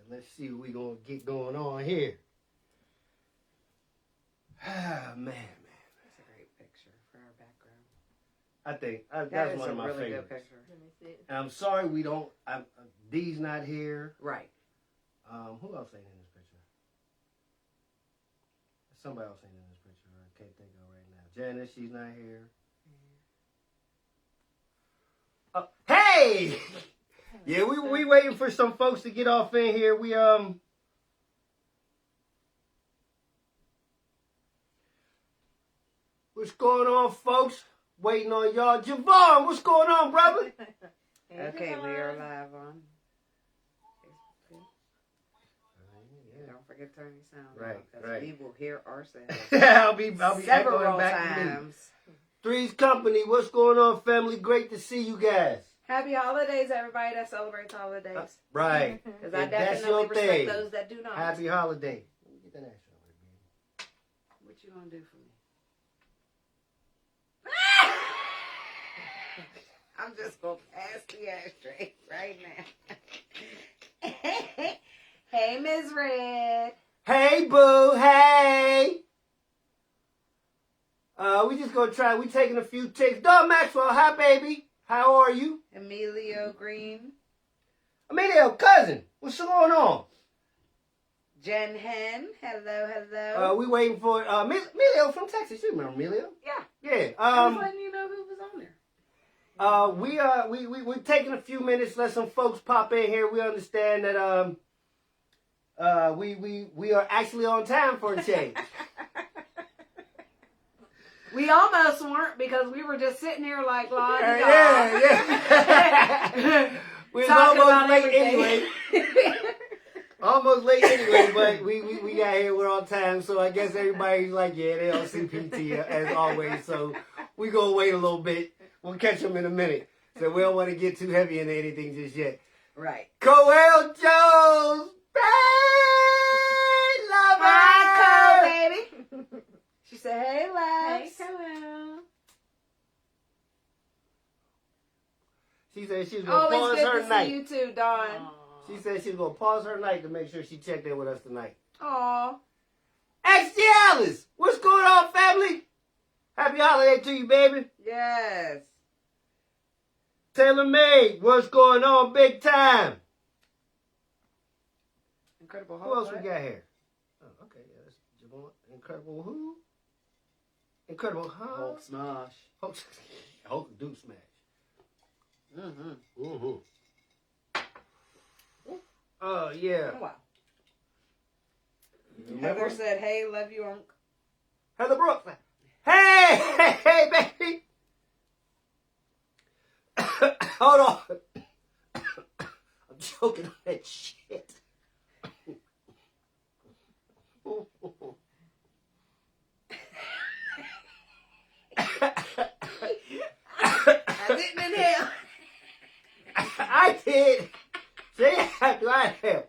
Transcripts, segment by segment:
Let's see what we gonna get going on here. Ah, man. That's a great picture for our background. I think that's one of my really favorites. Good picture. Let me see it. And I'm sorry we don't. Dee's not here. Right. Who else ain't in this picture? Somebody else ain't in this picture. I can't think of right now. Janice, she's not here. Hey! Yeah, we waiting for some folks to get off in here. What's going on, folks? Waiting on y'all. Javon, what's going on, brother? Okay, we are live on Facebook. Don't forget to turn your sound on, because we will hear ourselves. I'll be several echoing back times. Three's Company, what's going on, family? Great to see you guys. Happy holidays, everybody that celebrates holidays. Right. Because I If that's definitely your respect thing, those that do not. Happy holiday. Let me get that action over here, baby. What you gonna do for me? I'm just gonna pass the ashtray right now. Hey, Ms. Red. Hey, boo. Hey. We just gonna try. We taking a few ticks. Dog Maxwell, hi, baby. How are you? Emilio Green. Emilio, cousin. What's going on? Jen Hen. Hello. We waiting for Emilio from Texas. You remember Emilio? Yeah. Yeah. I was letting you know who was on there. We're taking a few minutes. Let some folks pop in here. We understand that we are actually on time for a change. We almost weren't, because we were just sitting here like, yeah. We was almost late anyway. Almost late anyway, but we got here. We're on time, so I guess everybody's like, yeah, they on CPT as always. So we gonna wait a little bit. We'll catch them in a minute. So we don't want to get too heavy into anything just yet. Right. Coel Jones, hey, lover. Hi, Cole, baby. She said, hey, loves. Hey, Coel. She said she was going to pause Always her good to night. see you too, Dawn. She said she was going to pause her night to make sure she checked in with us tonight. Aw. XG Alice, what's going on, family? Happy holiday to you, baby. Yes. Taylor May, what's going on, big time? Incredible Who Hulk. else we got here? Oh, okay, yeah, that's Javon. Incredible who? Incredible Hulk smash. Hulk do smash. Mm-hmm. Oh, yeah. Oh, wow. Heather said, hey, love you, Unc. Heather Brooks. Hey, baby. Hold on. I'm choking on that shit. I didn't inhale. I did. See, I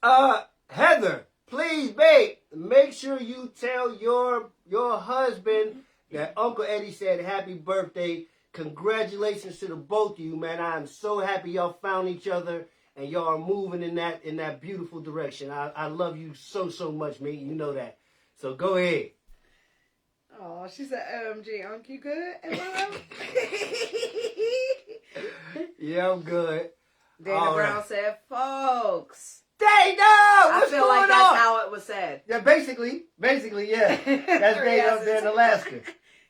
am. Heather, please, babe, make sure you tell your husband that Uncle Eddie said happy birthday. Congratulations to the both of you, man. I am so happy y'all found each other and y'all are moving in that beautiful direction. I love you so much, man. You know that. So go ahead. Oh, she said, OMG, Unc, you good? Hello? Yeah, I'm good. Dana All Brown right. said, folks. Dana, I what's feel going like that's on? how it was said. Yeah, basically, yeah. That's Dana up there in Alaska.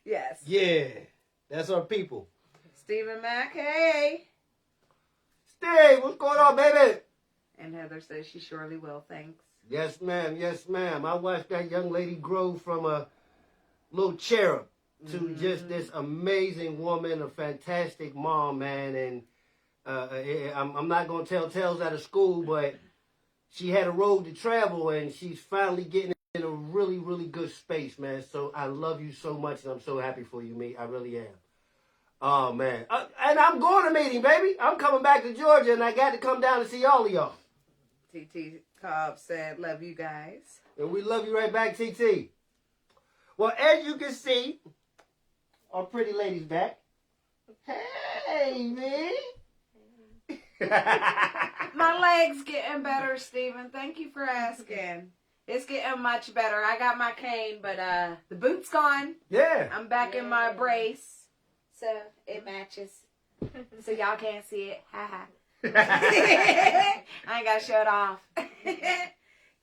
Yes. Yeah, that's our people. Stephen Mack, hey. Steve, what's going on, baby? And Heather says she surely will, thanks. Yes, ma'am. Yes, ma'am. I watched that young lady grow from a little cherub to just this amazing woman, a fantastic mom, man. And I'm not going to tell tales out of school, but she had a road to travel, and she's finally getting in a really, really good space, man. So I love you so much, and I'm so happy for you, me. I really am. Oh, man. And I'm going to meet him, baby. I'm coming back to Georgia, and I got to come down to see all of y'all. TT Cobb said, love you guys. And we love you right back, TT. Well, as you can see, our pretty lady's back. Hey, man. My leg's getting better, Stephen. Thank you for asking. It's getting much better. I got my cane, but the boot's gone. Yeah. I'm back in my brace, so it matches. So y'all can't see it. Ha ha. I ain't got to show it off.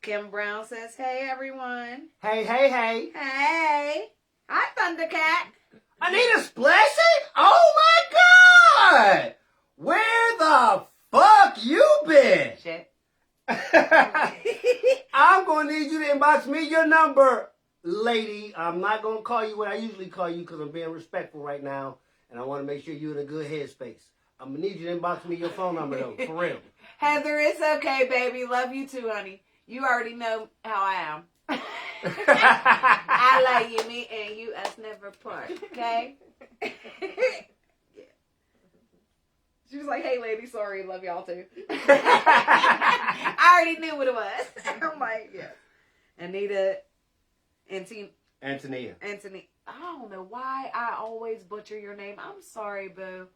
Kim Brown says, hey, everyone. Hey, hey, hey. Hey. Hi, Thundercat. Anita Splashing? Oh, my God. Where the fuck you been? Shit. I'm going to need you to inbox me your number, lady. I'm not going to call you what I usually call you because I'm being respectful right now. And I want to make sure you're in a good headspace. I'm going to need you to inbox me your phone number, though, for real. Heather, it's okay, baby. Love you too, honey. You already know how I am. I love you, me and you, us never part, okay? Yeah. She was like, hey, lady, sorry, love y'all too. I already knew what it was. I'm like, yeah. Anita, Antonia. I don't know why I always butcher your name. I'm sorry, boo.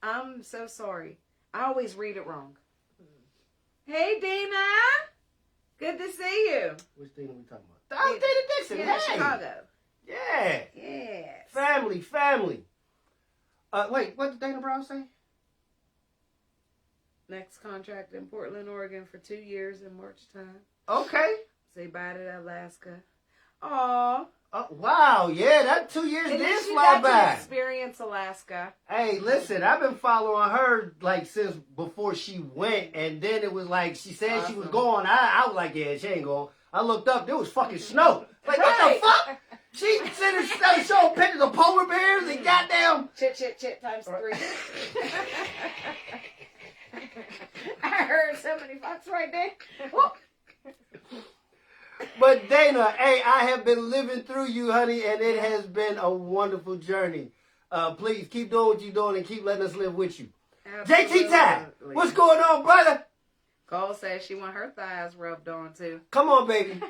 I'm so sorry. I always read it wrong. Hey, Dina. Good to see you. Which Dina we talking about? Oh, Dina Dixon. Yeah, hey. Chicago. Yeah. Yes. Family. Wait, what did Dana Brown say? Next contract in Portland, Oregon for 2 years in March time. Okay. Say bye to Alaska. Aw. Oh, wow, yeah, that 2 years At did least you fly got by. to experience Alaska. Hey, listen, I've been following her like since before she went, and then it was like she said she was going. I was like, yeah, she ain't going. I looked up, there was fucking snow. Like, what the fuck? She started showing pictures of polar bears and goddamn. Chit times 3. I heard so many fucks right there. But Dana, hey, I have been living through you, honey, and it has been a wonderful journey. Please keep doing what you're doing and keep letting us live with you. Absolutely. JT Ty, what's going on, brother? Cole says she want her thighs rubbed on too. Come on, baby.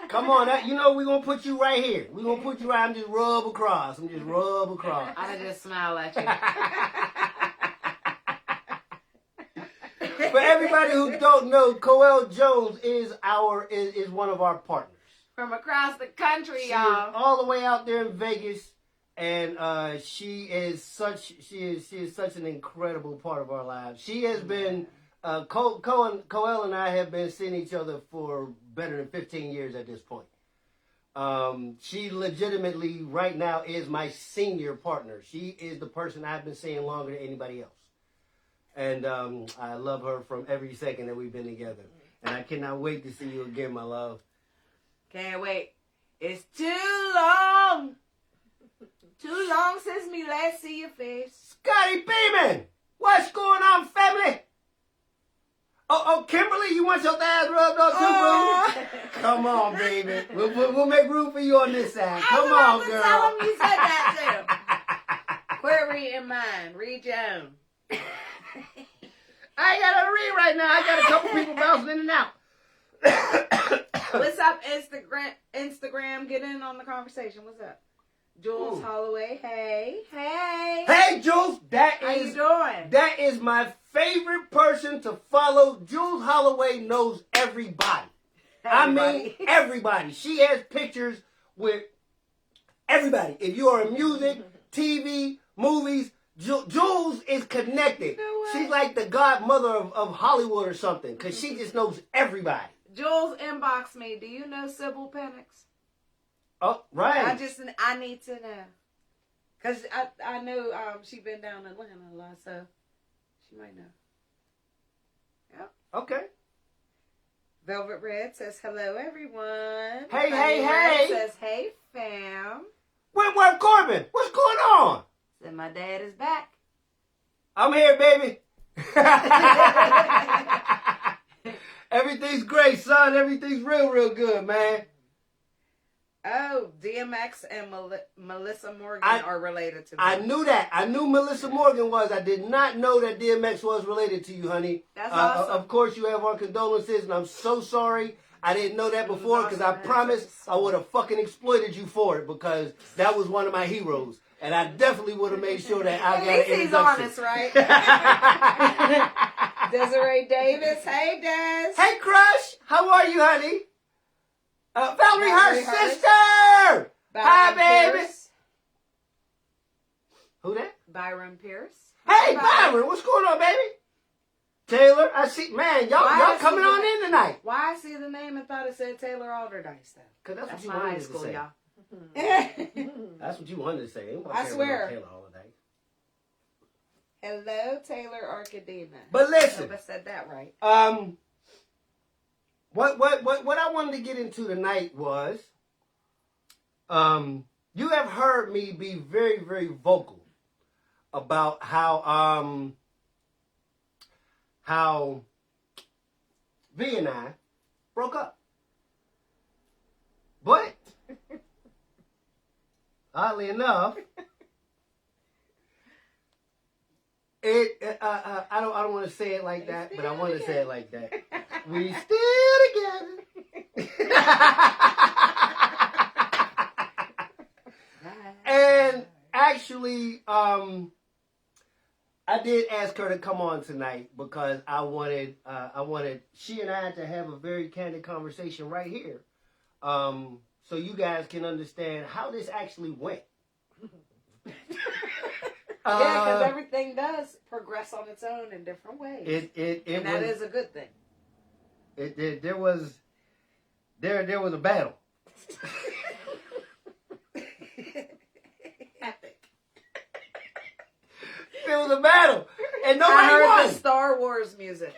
Come on. You know we're going to put you right here. We're going to put you right. I'm just rub across. I just smile at you. For everybody who don't know, Coel Jones is one of our partners. From across the country, She y'all. is all the way out there in Vegas, and she is such an incredible part of our lives. She has been Coel and I have been seeing each other for better than 15 years at this point. She legitimately right now is my senior partner. She is the person I've been seeing longer than anybody else. And I love her from every second that we've been together. And I cannot wait to see you again, my love. Can't wait. It's too long. Too long since me last see your face. Scotty Beeman! What's going on, family? Oh, Kimberly, you want your thighs rubbed on too, boo? Come on, baby. We'll make room for you on this side. Come on, girl. Tell him you said that too. Query in mind. Read your own. I ain't got to read right now. I got a couple people bouncing in and out. What's up, Instagram? Get in on the conversation. What's up? Jules Holloway. Hey. Hey, Jules. How you doing? That is my favorite person to follow. Jules Holloway knows everybody. I mean, everybody. She has pictures with everybody. If you are in music, TV, movies, Jules is connected. You know what? She's like the godmother of Hollywood or something, because she just knows everybody. Jules inboxed me. Do you know Sybil Penix? Oh, right. I need to know. Because I know she been down in Atlanta a lot, so she might know. Yep. Okay. Velvet Red says, hello, everyone. Hey. Red says, hey, fam. Wentworth Corbin, what's going on? Said, my dad is back. I'm here, baby. Everything's great, son. Everything's real good, man. Oh, DMX and Melissa Morgan are related to me. I knew that. I knew Melissa Morgan was. I did not know that DMX was related to you, honey. That's awesome. Of course, you have our condolences, and I'm so sorry. I didn't know that before, because I promised I would have fucking exploited you for it, because that was one of my heroes. And I definitely would have made sure that I got an introduction. At least he's honest, right? Desiree Davis. Hey, Des. Hey, Crush. How are you, honey? Valerie, her sister. Hi, baby. Pierce. Who that? Byron Pierce. Hey, Byron. What's going on, baby? Taylor, I see. Man, y'all coming on in tonight. Why I see the name and thought it said Taylor Alderdice, though? Because that's what you my wanted high to school, say. y'all. That's what you wanted to say. I swear. Taylor all day. Hello, Taylor Arcadina. But listen. I hope I said that right. What I wanted to get into tonight was, you have heard me be very, very vocal about how V and I broke up. But oddly enough, I don't want to say it like that, but I want to say it like that. We still together. And actually, I did ask her to come on tonight because I wanted she and I to have a very candid conversation right here, so you guys can understand how this actually went. Yeah, because everything does progress on its own in different ways. And that is a good thing. There was a battle. Epic. There was a battle, and nobody I heard won. the Star Wars music.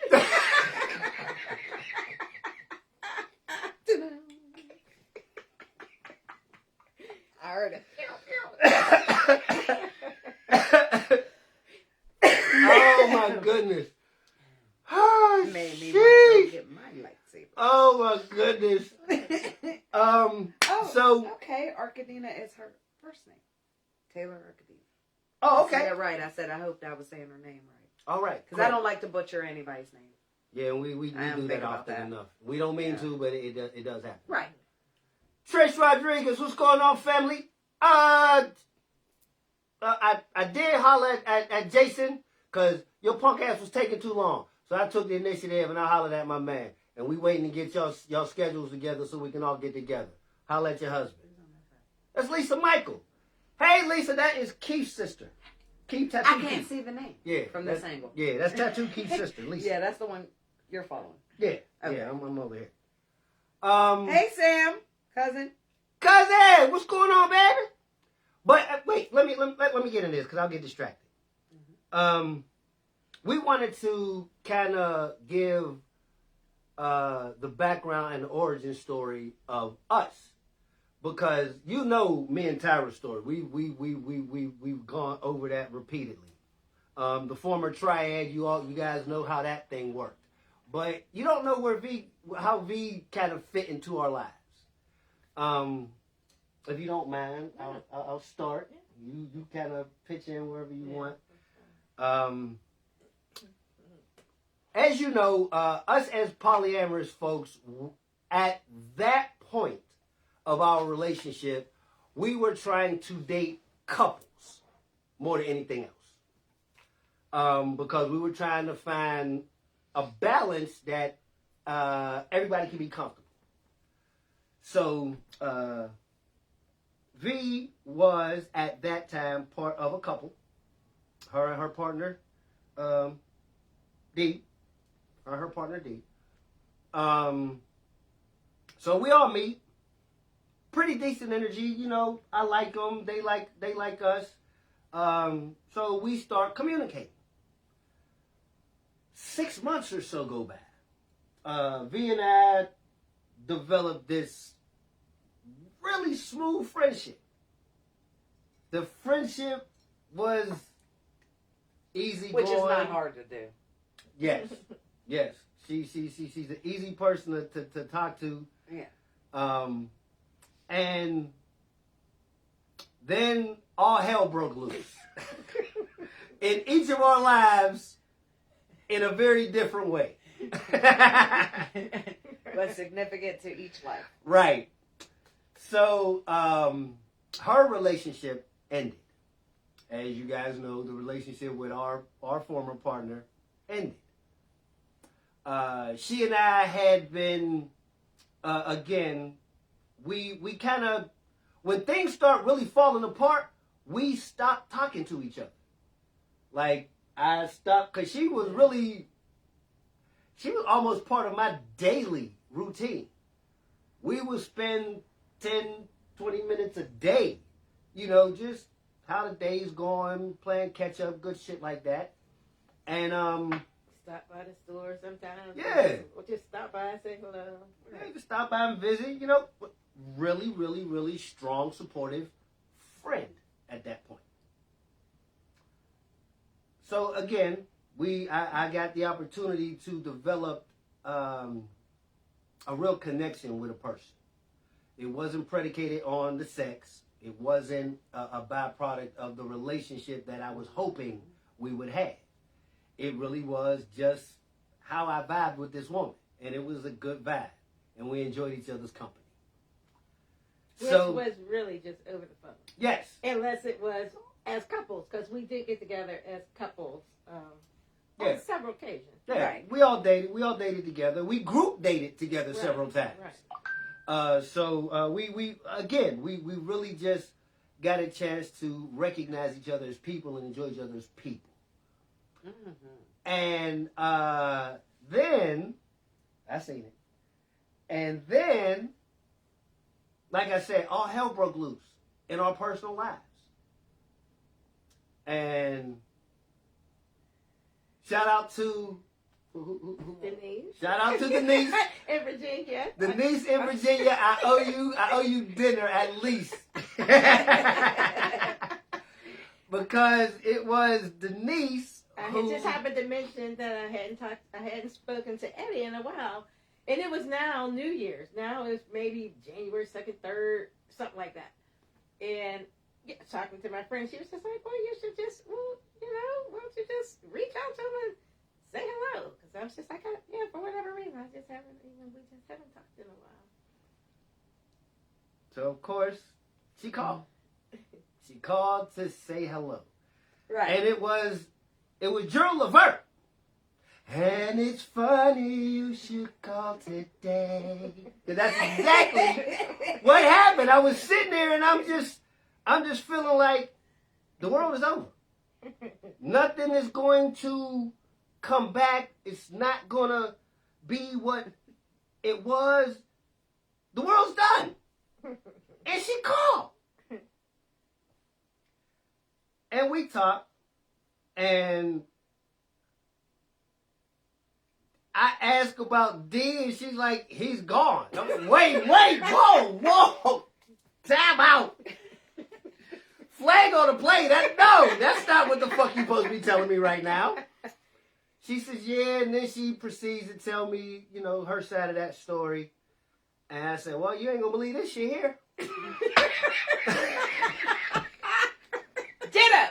I heard it. Oh my goodness. Oh, Made me want to go get my lightsaber. Oh my goodness. So okay, Arcadina is her first name. Taylor Arcadina. Oh, I said okay. that right. I said I hoped I was saying her name right. All right. Because I don't like to butcher anybody's name. Yeah, we do that often enough. We don't mean to, but it does happen. Right. Trish Rodriguez, what's going on, family? I did holler at Jason because your punk ass was taking too long. So I took the initiative and I hollered at my man. And we waiting to get y'all schedules together so we can all get together. Holler at your husband. That's Lisa Michael. Hey, Lisa, that is Keith's sister. Keith Tattoo I can't Keith. see the name from that's, this angle. Yeah, that's Tattoo Keith's sister, Lisa. Yeah, that's the one you're following. Yeah, Okay. yeah, I'm over here. Hey, Sam, cousin. Cousin, what's going on, baby? But wait, let me get in this because I'll get distracted. We wanted to kind of give the background and the origin story of us because you know me and Tyra's story. We've gone over that repeatedly. The former triad, you guys know how that thing worked, but you don't know how V kind of fit into our lives. If you don't mind, I'll start. You kind of pitch in wherever you want. As you know, us as polyamorous folks, at that point of our relationship, we were trying to date couples more than anything else. Because we were trying to find a balance that everybody can be comfortable. So, V was, at that time, part of a couple. Her and her partner, D. Her partner, D. So we all meet. Pretty decent energy, you know. I like them. They like us. So we start communicating. 6 months or so go by. V and I developed this really smooth friendship. The friendship was easy Which going. is not hard to do. Yes. Yes. She's an easy person to talk to. Yeah. And then all hell broke loose. In each of our lives in a very different way. But significant to each life. Right. So, her relationship ended. As you guys know, the relationship with our former partner ended. She and I had been, again, we kind of, when things start really falling apart, we stop talking to each other. Like, I stopped, because she was almost part of my daily routine. We would spend 10, 20 minutes a day, just how the day's going, playing catch up, good shit like that. And, stop by the store sometimes. Yeah. Or just stop by and say hello. Yeah, just stop by and visit, really, really, really strong, supportive friend at that point. So again, I got the opportunity to develop a real connection with a person. It wasn't predicated on the sex. It wasn't a byproduct of the relationship that I was hoping we would have. It really was just how I vibed with this woman. And it was a good vibe. And we enjoyed each other's company. Which was really just over the phone. Yes. Unless it was as couples, because we did get together as couples on several occasions. Yeah, Right. We all dated together. We group dated together several times. Right. So we really just got a chance to recognize each other as people and enjoy each other as people. Mm-hmm. And then I seen it. And then, like I said, all hell broke loose in our personal lives. And shout out to Denise. Shout out to Denise. In Virginia. Denise in Virginia, I owe you dinner at least. Because it was Denise I just happened to mention that I hadn't spoken to Eddie in a while. And it was now New Year's. Now it's maybe January 2nd, 3rd, something like that. And talking to my friend, she was just like, well, you should just, why don't you just reach out to him and say hello? Because I was just like, for whatever reason, we just haven't talked in a while. So, of course, she called. She called to say hello. Right. And it was Gerald Levert. And it's funny you should call today. That's exactly what happened. I was sitting there and I'm just feeling like the world is over. Nothing is going to come back. It's not going to be what it was. The world's done. And she called. And we talked. And I asked about D, and she's like, he's gone. I'm like, wait, whoa. Time out. Flag on the play. That's not what the fuck you supposed to be telling me right now. She says, yeah, and then she proceeds to tell me, her side of that story. And I said, well, you ain't gonna believe this shit here. Ditto.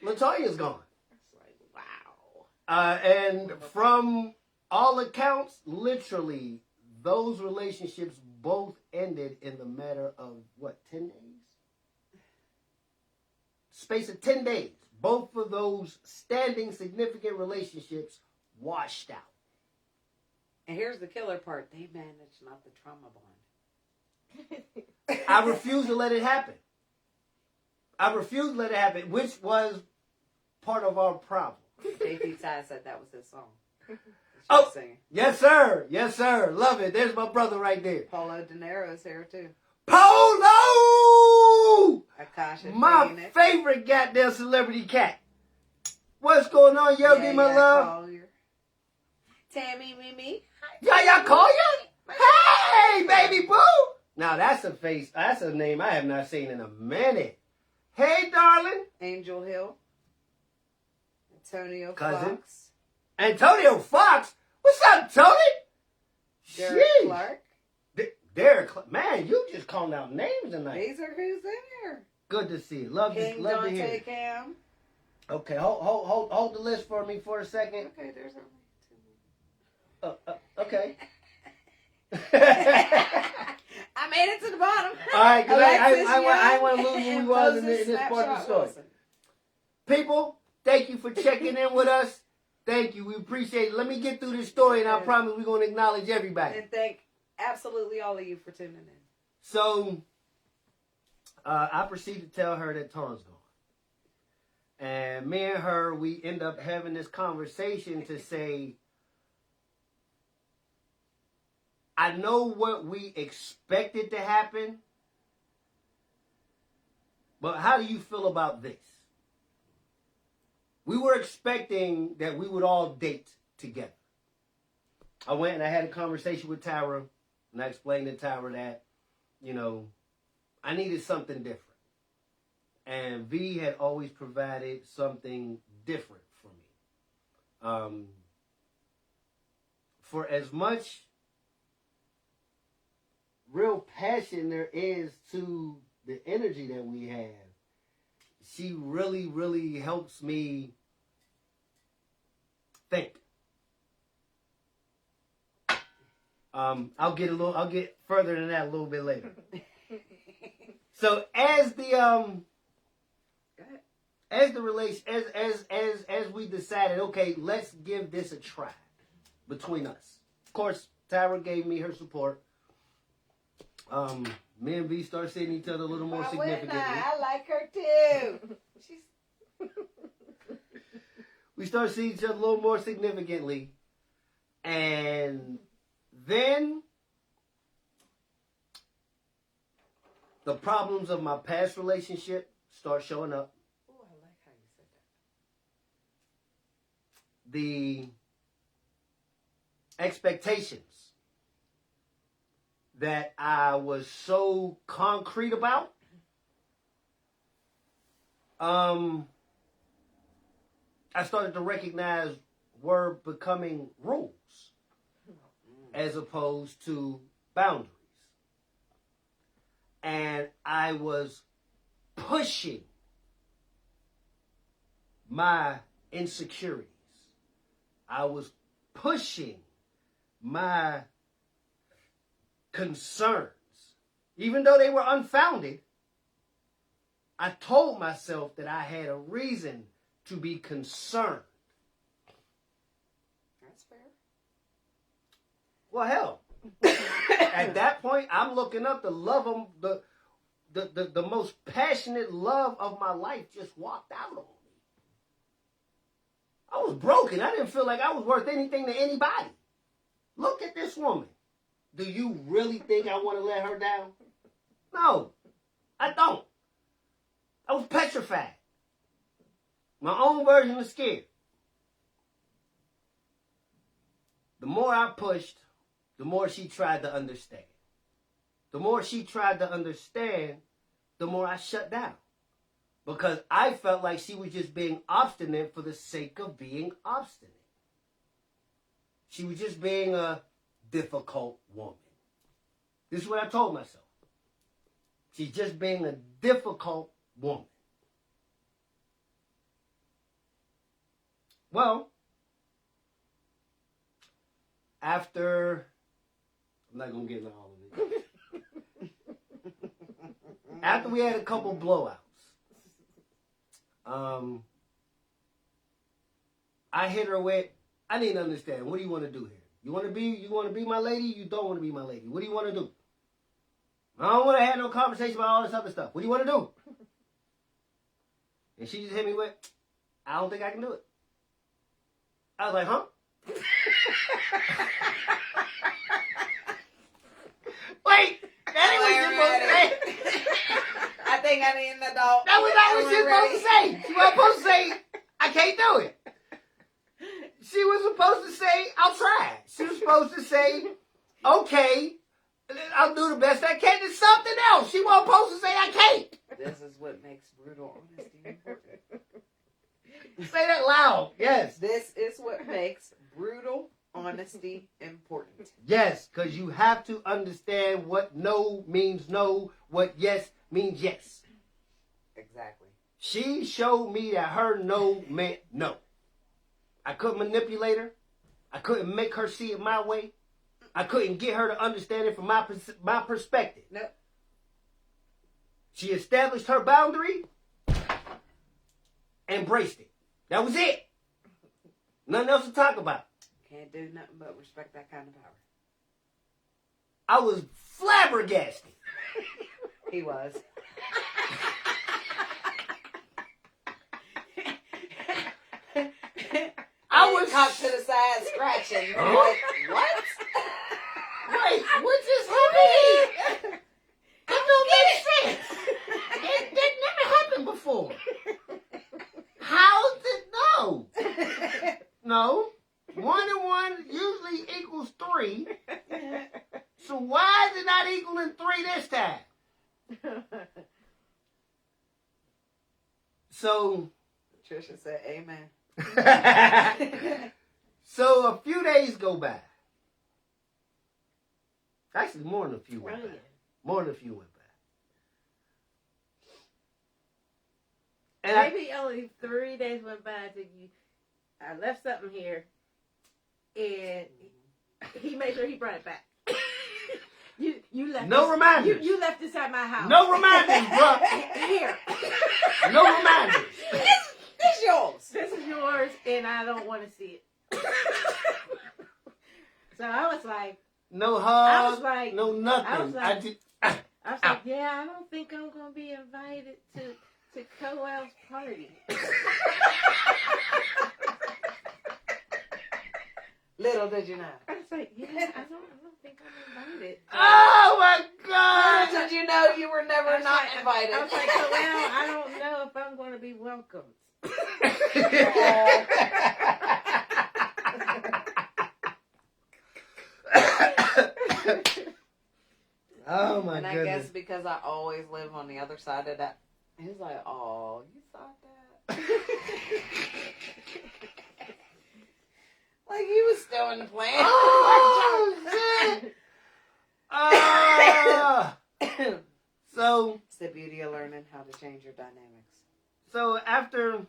LaToya's gone. It's like, wow. And from all accounts, literally, those relationships both ended in the matter of, 10 days? Space of 10 days. Both of those standing, significant relationships washed out. And here's the killer part. They managed not the trauma bond. I refuse to let it happen. Which was part of our problem. JP Ty said that was his song. Oh, singing. Yes, sir. Love it. There's my brother right there. Polo De Niro's here, too. Polo! Akasha My Phoenix. favorite goddamn celebrity cat. What's going on, Yogi, my love? Tammy, Mimi. Y'all call you? Hey, baby boo! Now, that's a face. That's a name I have not seen in a minute. Hey, darling. Angel Hill. Antonio Cousin. Fox. Antonio Fox? What's up, Tony? Derek Sheesh. Clark. Derek, man, you just calling out names tonight. These are who's in here. Good to see you. Love to hear Dante it. Cam. Okay, hold the list for me for a second. Okay, there's only two. Okay. I made it to the bottom. All right, because Alexis I Young want to lose who we and was in Moses this part of the Snapshot story. Wilson. People, thank you for checking in with us. Thank you. We appreciate it. Let me get through this story, and I promise we're going to acknowledge everybody. And thank absolutely all of you for tuning in. So, I proceed to tell her that Tom's gone. And me and her, we end up having this conversation to say, I know what we expected to happen, but how do you feel about this? We were expecting that we would all date together. I went and I had a conversation with Tyra, and I explained to Tyra that, you know, I needed something different. And V had always provided something different for me. For as much real passion there is to the energy that we have, she really, really helps me think. I'll get further than that a little bit later. So as we decided, okay, let's give this a try between us. Of course, Tyra gave me her support. Me and V started seeing each other a little more significantly. I like her too. We started seeing each other a little more significantly. And then the problems of my past relationship start showing up. Oh, I like how you said that. The expectations that I was so concrete about, I started to recognize were becoming rules as opposed to boundaries. And I was pushing my insecurities. I was pushing my concerns. Even though they were unfounded, I told myself that I had a reason to be concerned. That's fair. Well, hell, at that point, I'm looking up the love of the most passionate love of my life just walked out on me. I was broken. I didn't feel like I was worth anything to anybody. Look at this woman. Do you really think I want to let her down? No, I don't. I was petrified. My own version of scared. The more I pushed, the more she tried to understand. The more she tried to understand, the more I shut down. Because I felt like she was just being obstinate for the sake of being obstinate. She was just being a difficult woman. This is what I told myself. She's just being a difficult woman. Well, after, I'm not going to get into all of it. After we had a couple blowouts, I hit her with, I need to understand, what do you want to do here? You want to be my lady? You don't want to be my lady. What do you want to do? I don't want to have no conversation about all this other stuff. What do you want to do? And she just hit me with, I don't think I can do it. I was like, huh? Wait, that ain't what you're supposed to say. I think I need an adult. That was not what she was supposed to say. She was supposed to say, I can't do it. She was supposed to say, I'll try. She was supposed to say, okay, I'll do the best I can. It's something else. She wasn't supposed to say, I can't. This is what makes brutal honesty important. Say that loud. Yes. This is what makes brutal honesty important. Yes, because you have to understand what no means no, what yes means yes. Exactly. She showed me that her no meant no. I couldn't manipulate her. I couldn't make her see it my way. I couldn't get her to understand it from my perspective. Nope. She established her boundary, embraced it. That was it. Nothing else to talk about. Can't do nothing but respect that kind of power. I was flabbergasted. He was. I was cocked to the side, scratching. Huh? Like, what? Wait, what just happened? That don't make sense. That never happened before. How did no? No. 1 and 1 usually equals 3. So why is it not equaling 3 this time? So Trisha said, amen. so a few days go by. Actually, more than a few went by. More than a few went by. And Maybe only 3 days went by till I left something here, and he made sure he brought it back. You left. No reminders. You left this at my house. No reminders, bro. Here. No reminders. This yours. This is yours, and I don't want to see it. So I was like, No I hug. was like, No nothing. I was like, I yeah, I don't think I'm gonna be invited to Coel's party. Little did you know. I was like, yeah, I don't think I'm invited. Oh my Little God! did you know you were never not invited. I was like, Coel, I don't know if I'm going to be welcomed. Oh my And I goodness! guess because I always live on the other side of that, he's like, oh, you thought that? Like he was still in the plan. Oh shit! So It's the beauty of learning how to change your dynamics. so after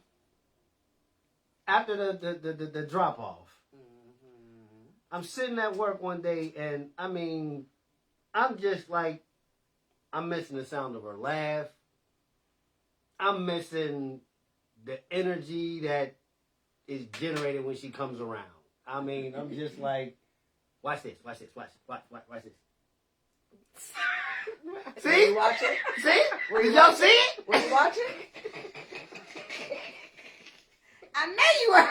the drop off, Mm-hmm. I'm sitting at work one day, and I mean, I'm just like, I'm missing the sound of her laugh. I'm missing the energy that is generated when she comes around. I mean, I'm just like, watch this. Watch this. Watch this. Were See? you watching? See? Were Did you y'all watching? see it? Were you watching? I know you were.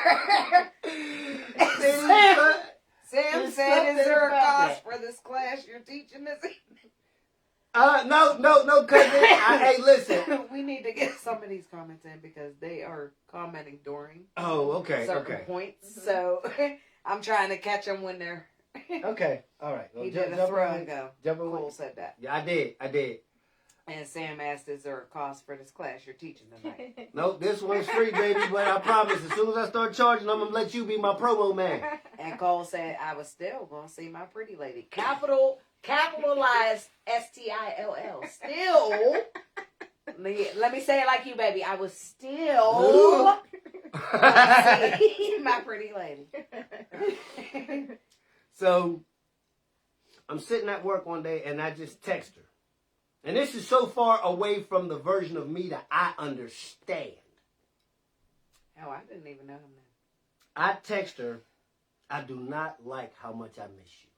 Sam There's said, "Is something there a about cost that. for this class you're teaching this evening?" No, cousin. Hey, listen. We need to get some of these comments in because they are commenting during Oh, okay, certain okay. points. So I'm trying to catch them when they're. Okay, all right. Well, He did a throw in. and go. Jump in. Cole said that. Yeah, I did. And Sam asked, "Is there a cost for this class you're teaching tonight?" Nope, this one's free, baby, but I promise, as soon as I start charging, I'm going to let you be my promo man. And Cole said, "I was still going to see my pretty lady." Capitalized STILL. Still. Let me say it like you, baby. I was still gonna see my pretty lady. So, I'm sitting at work one day, and I just text her. And this is so far away from the version of me that I understand. Oh, I didn't even know him then. I text her, I do not like how much I miss you.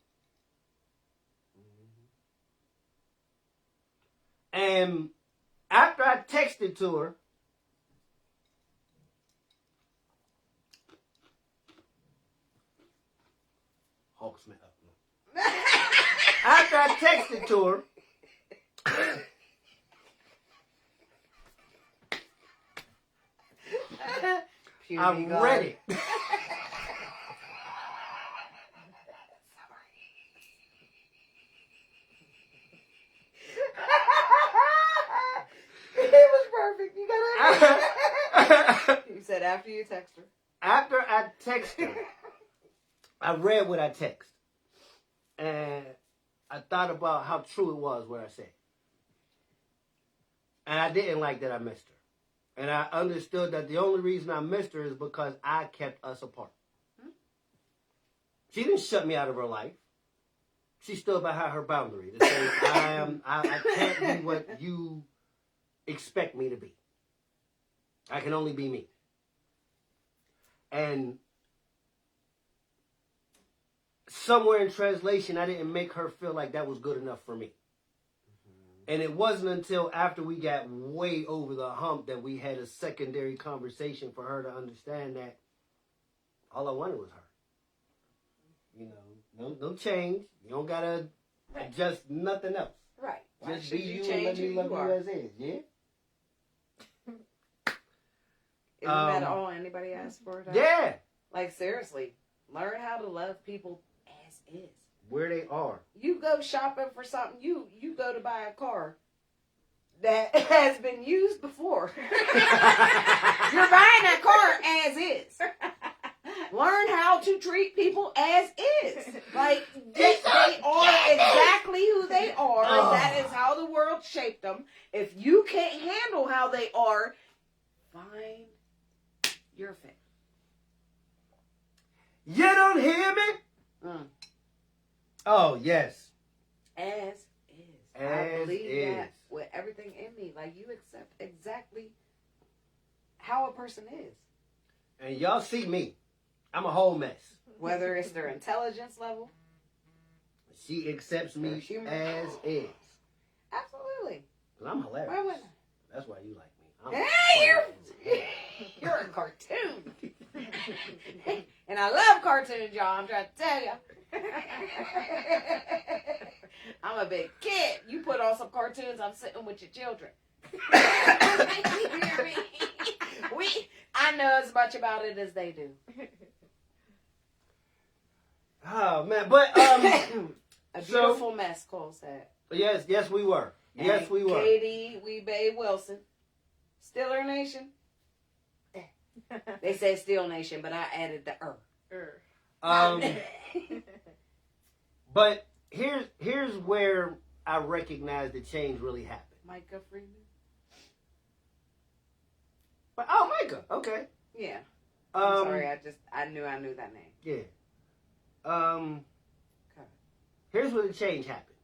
And after I texted to her, Hawksman up. After I texted to her, I read it. It was perfect. You got it. You said after you text her. After I text her, I read what I text. And I thought about how true it was what I said. And I didn't like that I missed her. And I understood that the only reason I missed her is because I kept us apart. She didn't shut me out of her life. She stood behind her boundary to say, I can't be what you expect me to be. I can only be me. And somewhere in translation, I didn't make her feel like that was good enough for me. And it wasn't until after we got way over the hump that we had a secondary conversation for her to understand that all I wanted was her. You know, no change. You don't gotta adjust nothing else. Right. Why Just should be you and change let me who love you you are? as is. Yeah. Isn't that all anybody asks for? Though? Yeah. Like, seriously, learn how to love people as is. Where they are. You go shopping for something, you go to buy a car that has been used before. You're buying that car as is. Learn how to treat people as is. Like, they are exactly who they are, and that is how the world shaped them. If you can't handle how they are, find your fit. You don't hear me? Mm. Oh, yes. As is. I As believe is. that with everything in me. Like, you accept exactly how a person is. And y'all see me. I'm a whole mess. Whether it's their intelligence level. She accepts me Their humor. as is. Absolutely. 'Cause I'm hilarious. Why wouldn't That's why you like me. I'm Hey, you're a cartoon. And I love cartoons, y'all. I'm trying to tell you. I'm a big kid. You put on some cartoons, I'm sitting with your children. You hear me? I know as much about it as they do. Oh, man. But, A beautiful mess, Cole said. yes, we were. Yes, we were. Katie Weebay Wilson. Stiller Nation. They said Steel Nation, but I added the But here's where I recognize the change really happened. Micah Freeman. But Micah, okay. Yeah. I'm sorry, I knew that name. Yeah. Okay. Here's where the change happened.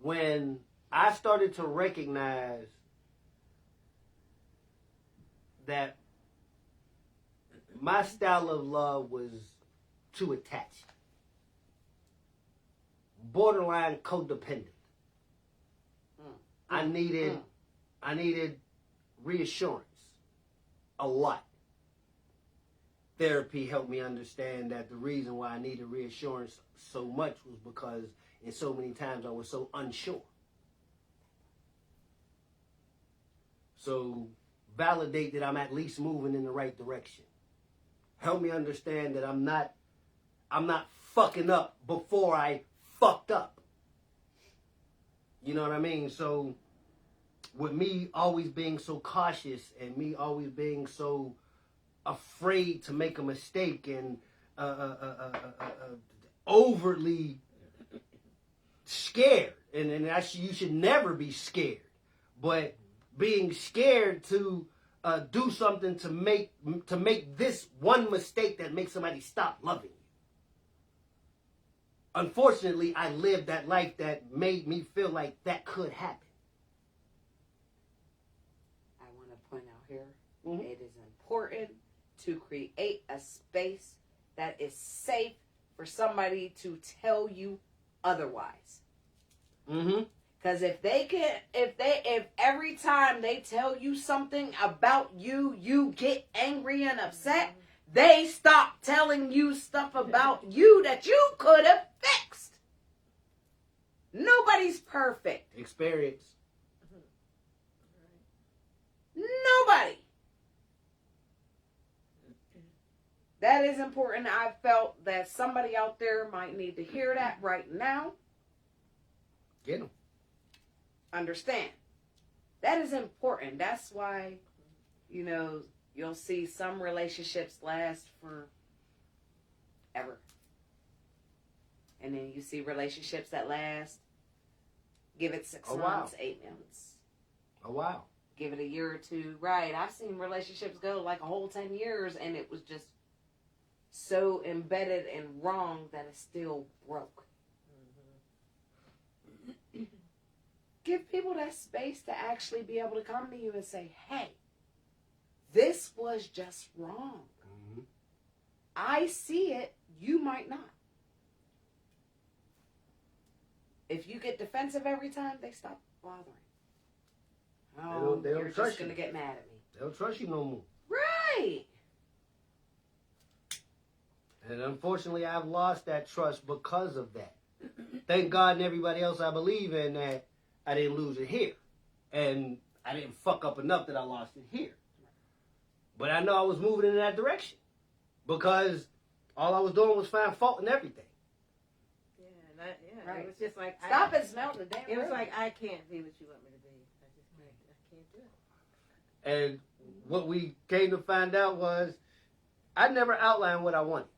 When I started to recognize that my style of love was too attached. Borderline codependent. I needed reassurance a lot. Therapy helped me understand that the reason why I needed reassurance so much was because in so many times I was so unsure. So validate that I'm at least moving in the right direction. Help me understand that I'm not fucking up before I fucked up. You know what I mean? So with me always being so cautious and me always being so afraid to make a mistake and overtly scared, and you should never be scared, but being scared to do something to make this one mistake that makes somebody stop loving you. Unfortunately, I lived that life that made me feel like that could happen. I want to point out here, it is important to create a space that is safe for somebody to tell you otherwise. Because if every time they tell you something about you, you get angry and upset, they stop telling you stuff about you that you could have fixed. Nobody's perfect. Experience. Nobody. That is important. I felt that somebody out there might need to hear that right now. Get them. Understand. That is important. That's why, you'll see some relationships last forever. And then you see relationships that last, give it 6 months, 8 months. Oh, wow. Give it a year or two. Right. I've seen relationships go like a whole 10 years and it was just so embedded and wrong that it still broke. Give people that space to actually be able to come to you and say, hey, this was just wrong. I see it. You might not. If you get defensive every time, they stop bothering. They don't you're trust just gonna get mad at me. They don't trust you no more. Right. And unfortunately, I've lost that trust because of that. Thank God and everybody else I believe in that I didn't lose it here. And I didn't fuck up enough that I lost it here. But I know I was moving in that direction. Because all I was doing was find fault in everything. Right. It was just like Stop and smell the damn. It was room. like I can't be what you want me to be. I can't do it. And what we came to find out was I never outlined what I wanted.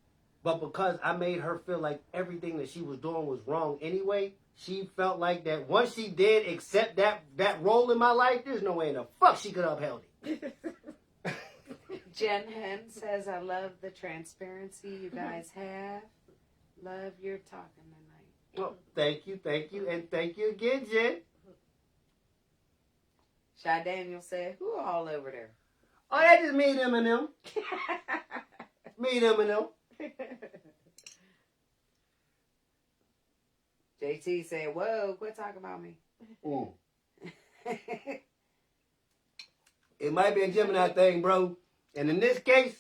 But because I made her feel like everything that she was doing was wrong anyway, she felt like that once she did accept that role in my life, there's no way in the fuck she could have upheld it. Jen Hen says, I love the transparency you guys have. Love your talking tonight. Well, thank you, and thank you again, Jen. Shy Daniel said, who are all over there? Oh, that just me, them, and them. Me, them, and them. JT said, whoa, quit talking about me. Mm. It might be a Gemini thing, bro. And in this case,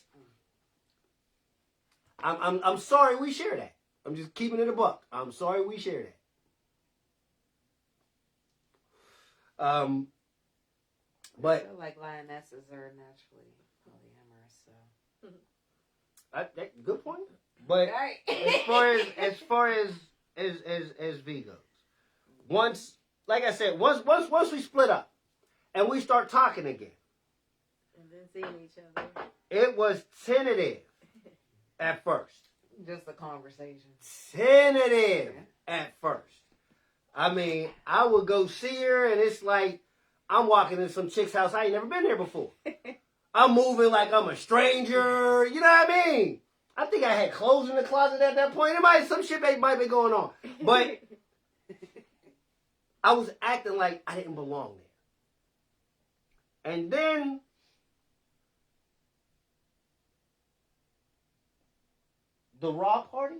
I'm sorry we share that. I'm just keeping it a buck. I'm sorry we share that. But I feel like lionesses are naturally polyamorous, so. good point. But Right. as far as V goes, once, like I said, once we split up and we start talking again, And then seeing each other. it was tentative at first. Just a conversation. Tentative at first. I mean, I would go see her, and it's like I'm walking in some chick's house. I ain't never been there before. I'm moving like I'm a stranger. You know what I mean? I think I had clothes in the closet at that point. Some shit might be going on. But I was acting like I didn't belong there. And then the raw party?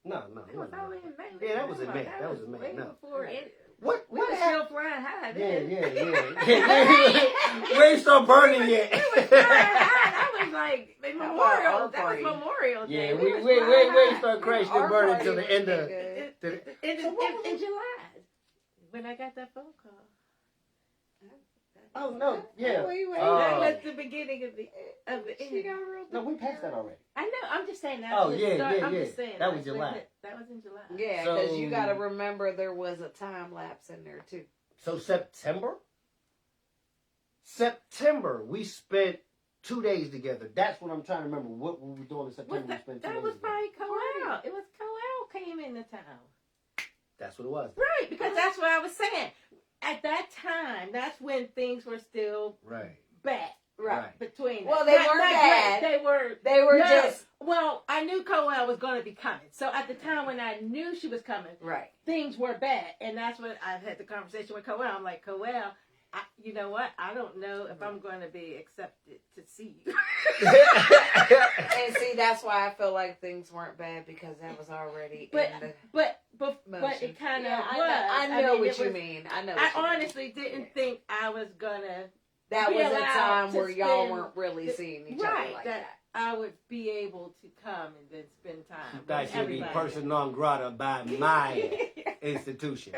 No. That was all in May. Yeah, that was in May. That was in May. Way No. before it. What We were happened? still flying high Yeah. then. We ain't start burning yet. We was flying high. That was like Memorial. our That was party? Memorial Day. Yeah, we was flying ain't high. start crashing Our and burning party till the was end of. good. In July, when I got that phone call. Oh no, yeah. Wait. That was the beginning of the She end. got real. No, we passed that already. I know. I'm just saying that. Oh, was yeah, the start. yeah, I'm yeah. just saying That was when July. That was in July. Yeah, So- because you got to remember there was a time lapse in there too. So September, we spent 2 days together. That's what I'm trying to remember. What we were doing in September? We spent 2 That days was together. probably Coel. It was Coel came into town. That's what it was. Right, because that's what I was saying. At that time, that's when things were still Right. bad. Right. Between Well, them. they Not weren't great. bad. They were No. just. Well, I knew Coel was going to be coming. So at the time when I knew she was coming, Right. things were bad. And that's when I had the conversation with Coel. I'm like, Coel, you know what? I don't know if I'm going to be accepted to see you. And see, that's why I feel like things weren't bad because that was already But in the but motion. it kind of Yeah, was. I know mean, what it you was- mean. I know. I what you mean. honestly didn't think I was gonna That be was a allowed time to where y'all spend weren't really the- seeing each right other like that that. I would be able to come and then spend time. She with thought she'd be everybody. person non grata by my institution.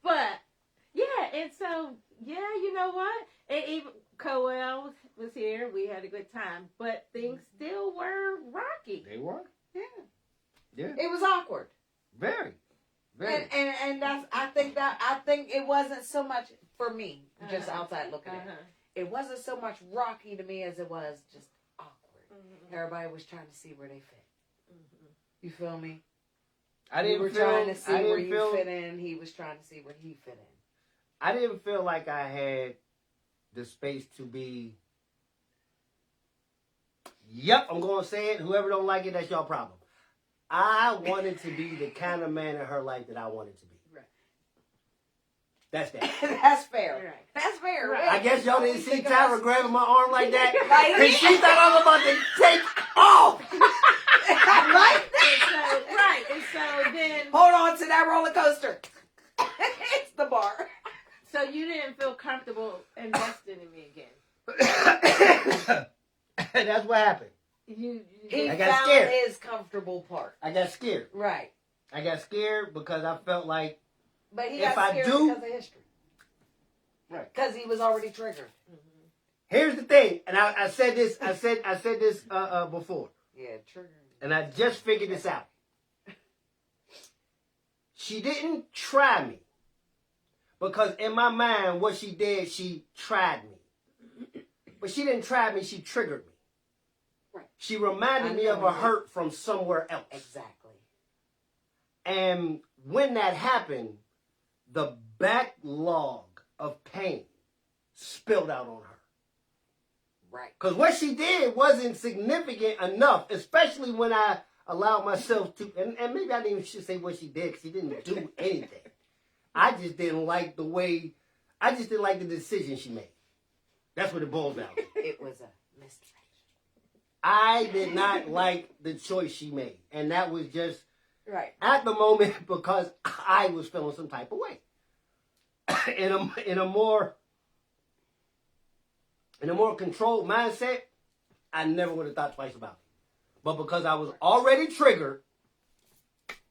But yeah, and so yeah, you know what? And even Coel was here. We had a good time, but things still were rocky. They were? Yeah. Yeah. It was awkward. Very. Very. And that's I think it wasn't so much for me, just Uh-huh. outside looking at it. It wasn't so much rocky to me as it was just awkward. Mhm. Everybody was trying to see where they fit. Mhm. You feel me? I You didn't were feel, trying to see I where didn't you feel, fit in. He was trying to see where he fit in. I didn't feel like I had the space to be. Yep, I'm gonna say it. Whoever don't like it, that's your problem. I wanted to be the kind of man in her life that I wanted to be. Right. That's that. That's fair. Right. That's fair. Right. I guess y'all didn't see Think Tyra about- grabbing my arm like that. Like- Because she thought I was about to take off. I like that. roller coaster. It's the bar. So you didn't feel comfortable investing in me again. That's what happened. You He I got found scared. his comfortable part. I got scared. Right. I got scared because I felt like But he If got I scared do- because of history. Right. Because he was already triggered. here's the thing, and I said this before, Yeah, triggered. and I just figured this out. She didn't try me because in my mind, what she did, she tried me. But she didn't try me; she triggered me. Right. She reminded me of a hurt from somewhere else. Exactly. And when that happened, the backlog of pain spilled out on her. Right. Because what she did wasn't significant enough, especially when I allowed myself to, and maybe I didn't even should say what she did because she didn't do anything. I just didn't like the decision she made. That's what it boils down to. It was a misdirection. I did not like the choice she made. And that was just Right. at the moment because I was feeling some type of way. In a more controlled mindset, I never would have thought twice about it. But because I was already triggered,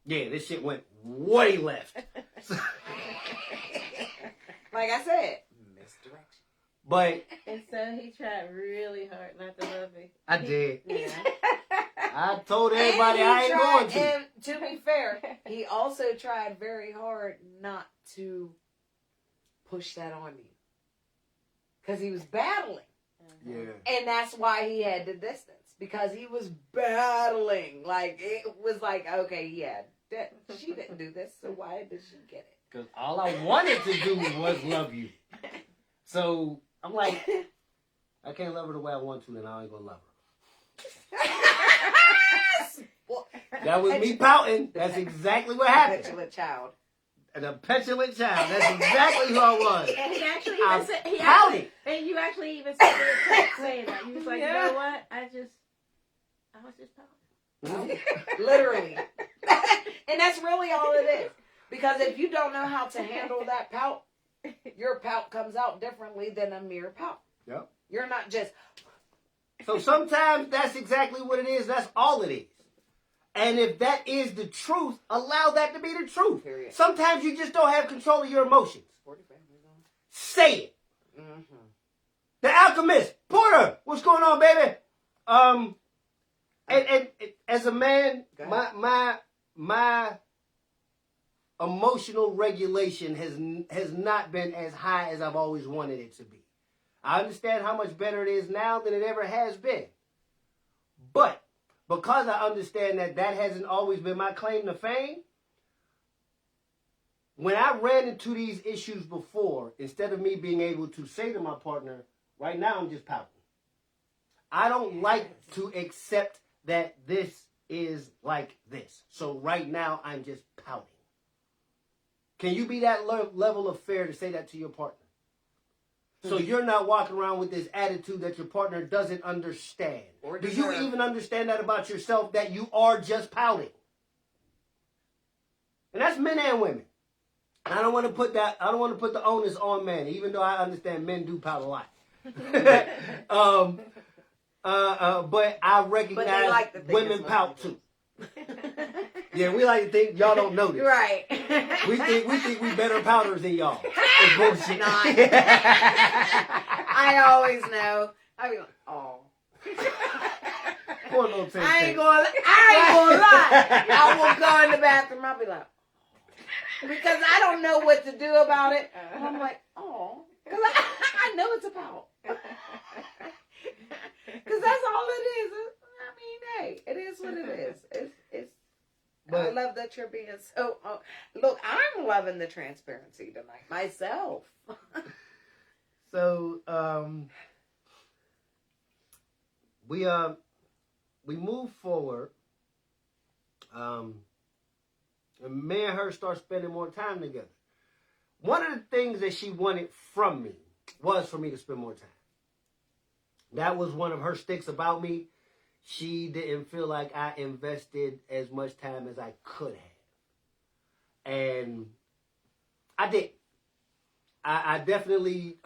yeah, this shit went way left. Like I said, misdirection. But And so he tried really hard not to love me. I did. Yeah. I told everybody I ain't going to. And to be fair, he also tried very hard not to push that on you. Because he was battling. Yeah. And that's why he had the distance. Because he was battling. Like, it was like, okay, yeah, she didn't do this, so why did she get it? Because all I wanted to do was love you. So I'm like, I can't love her the way I want to, then I ain't going to love her. Well, That was me pouting. That's exactly what happened. petulant child. And a petulant child. That's exactly who I was. And he actually I'm even said, pouting. and you actually even said it, saying that. You was like, you know what? I was just pouting. Literally. And that's really all it is. Because if you don't know how to handle that pout, your pout comes out differently than a mere pout. Yep. You're not just... So sometimes that's exactly what it is. That's all it is. And if that is the truth, allow that to be the truth. Period. Sometimes you just don't have control of your emotions. Say it. Mm-hmm. The Alchemist, Porter, what's going on, baby? And as a man, my emotional regulation has not been as high as I've always wanted it to be. I understand how much better it is now than it ever has been. But because I understand that hasn't always been my claim to fame, when I ran into these issues before, instead of me being able to say to my partner, right now I'm just pouting. I don't like to accept that this is like this. So right now I'm just pouting. Can you be that level of fair to say that to your partner? So you're not walking around with this attitude that your partner doesn't understand. Do you even understand that about yourself, that you are just pouting? And that's men and women. I don't want to put the onus on men, even though I understand men do pout a lot. But I recognize like to think women it's pout too. Yeah, we like to think y'all don't know this. Right. We think we better pouters than y'all. It's bullshit. Not. I always know. I be like, oh. Poor little Tay I Tay. ain't gonna lie. I will go in the bathroom. I'll be like, because I don't know what to do about it. And I'm like, oh. Because I know it's a pout. Because that's all it is. I mean, hey, it is what it is. It's. But, I love that you're being so. Look, I'm loving the transparency tonight myself. so we move forward. And me and her start spending more time together. One of the things that she wanted from me was for me to spend more time. That was one of her sticks about me. She didn't feel like I invested as much time as I could have. And I did. I definitely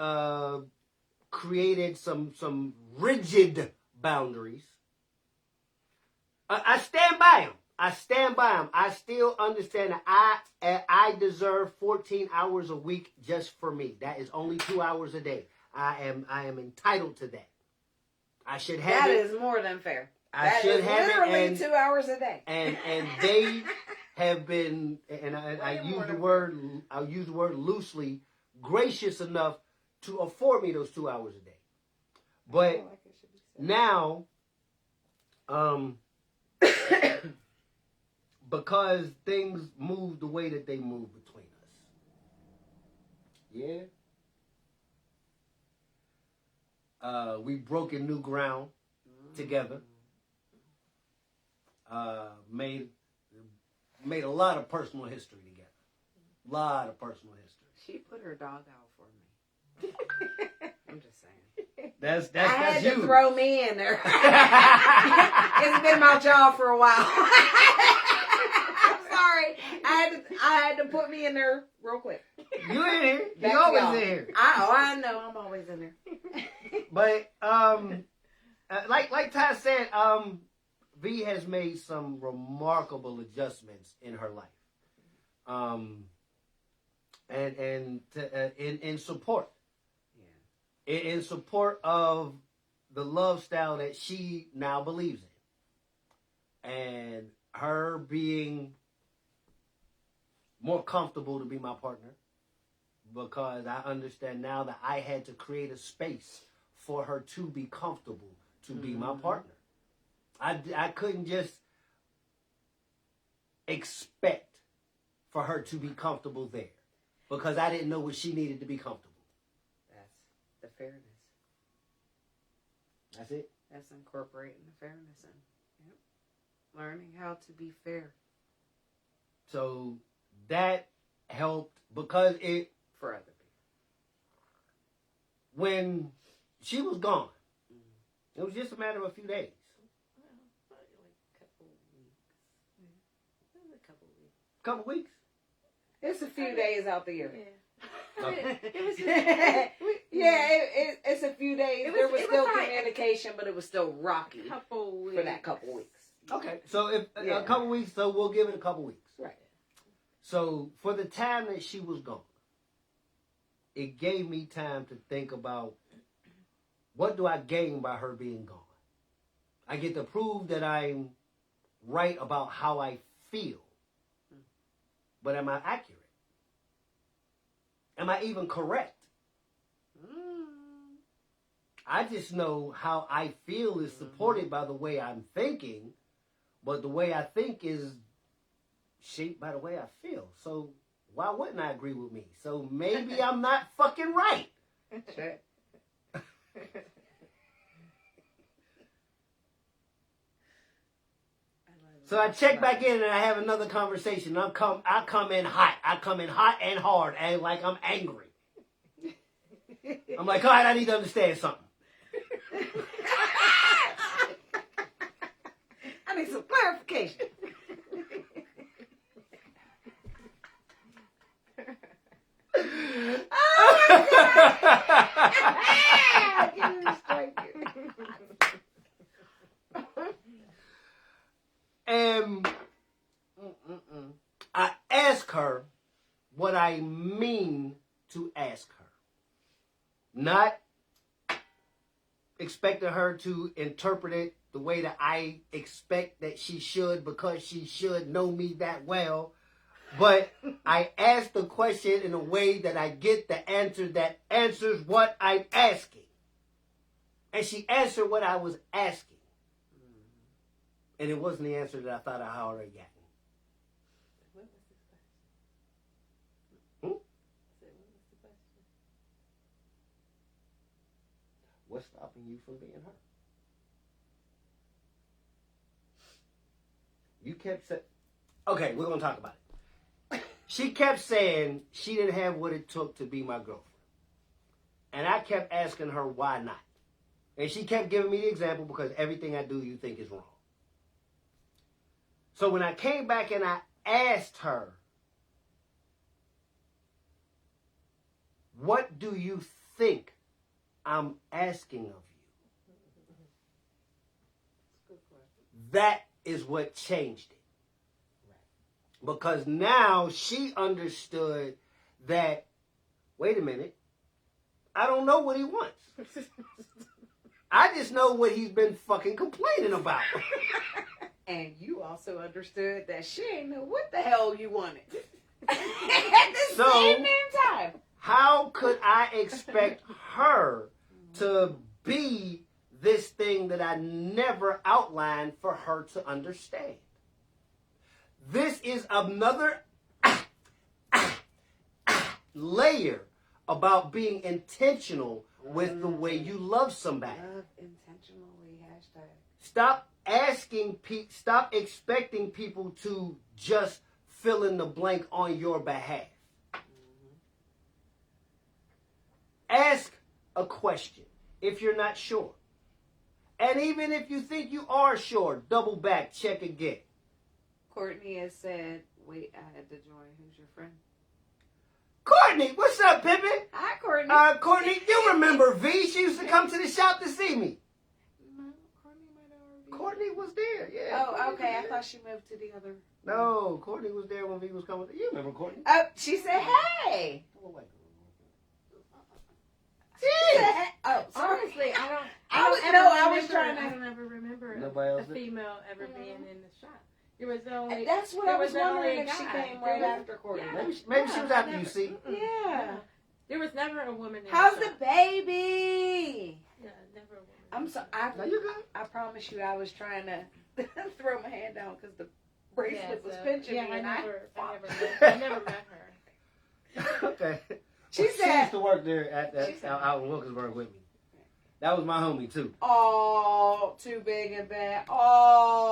created some rigid boundaries. I stand by them. I stand by them. I still understand that I deserve 14 hours a week just for me. That is only 2 hours a day. I am entitled to that. I should have it. That is more than fair. I should have it. Literally 2 hours a day. And they have been, and I use the word loosely, gracious enough to afford me those 2 hours a day. But now, because things move the way that they move between us, we've broken new ground together. Made a lot of personal history together. A lot of personal history. She put her dog out for me. I'm just saying. That's I had you. to throw me in there. It's been my job for a while. I'm sorry. I had to put me in there real quick. You in here. Back You to always y'all. in here. I know. I'm always in there. But like Ty said, V has made some remarkable adjustments in her life. In support. Yeah. In support of the love style that she now believes in. And her being more comfortable to be my partner. Because I understand now that I had to create a space for her to be comfortable to be my partner. I couldn't just expect for her to be comfortable there because I didn't know what she needed to be comfortable. That's the fairness. That's it. That's incorporating the fairness in. Yep. Learning how to be fair. So that helped because it... For other people. When she was gone, it was just a matter of a few days. Couple weeks. It's a few days out the year. Yeah. Okay. It's a few days. There was still communication, but it was still rocky for that couple weeks. Okay, so if a couple weeks, so we'll give it a couple weeks. Right. So for the time that she was gone, it gave me time to think about what do I gain by her being gone. I get to prove that I'm right about how I feel. But am I accurate? Am I even correct? I just know how I feel is supported by the way I'm thinking, but the way I think is shaped by the way I feel. So why wouldn't I agree with me? So maybe I'm not fucking right. Sure. So I check back in and I have another conversation. I come in hot. I come in hot and hard and like I'm angry. I'm like, all right, I need to understand something. I need some clarification. Oh my God! And I ask her what I mean to ask her. Not expecting her to interpret it the way that I expect that she should because she should know me that well. But I ask the question in a way that I get the answer that answers what I'm asking. And she answered what I was asking. And it wasn't the answer that I thought I already gotten. What was the question? What was the question? What's stopping you from being her? You kept saying... Okay, we're going to talk about it. She kept saying she didn't have what it took to be my girlfriend. And I kept asking her why not. And she kept giving me the example because everything I do you think is wrong. So when I came back and I asked her, what do you think I'm asking of you? That is what changed it. Because now she understood that, wait a minute, I don't know what he wants. I just know what he's been fucking complaining about. And you also understood that she ain't know what the hell you wanted. At the same damn time. How could I expect her to be this thing that I never outlined for her to understand? This is another layer about being intentional with the way you love somebody. Love intentionally, hashtag. Stop expecting people to just fill in the blank on your behalf. Ask a question if you're not sure. And even if you think you are sure, double back, check again. Courtney has said, wait, I had to join. Who's your friend? Courtney, what's up, Pippin? Hi, Courtney. Courtney, you remember V? She used to come to the shop to see me. No, Courtney might already. Courtney was there, yeah. Oh, Courtney okay. was I thought she moved to the other. No, Courtney was there when V was coming. You remember Courtney? Oh, she said, hey. Oh, sorry. Honestly, I was trying to. I don't ever remember Nobody else a did? female ever being in the shop. There was only. That's what there I was the only wondering if she guy. came right after Courtney. Yeah. Maybe she was after never. you, see? Yeah. There was never a woman in How's the the shop. baby? Yeah, never a woman. I'm so. No, you good. I promise you, I was trying to throw my hand down because the bracelet was so- pinching yeah, me, and I never met her. Okay. She She said, used to work there She said- out in Wilkinsburg with me. That was my homie, too. "Oh, too big and bad. Oh,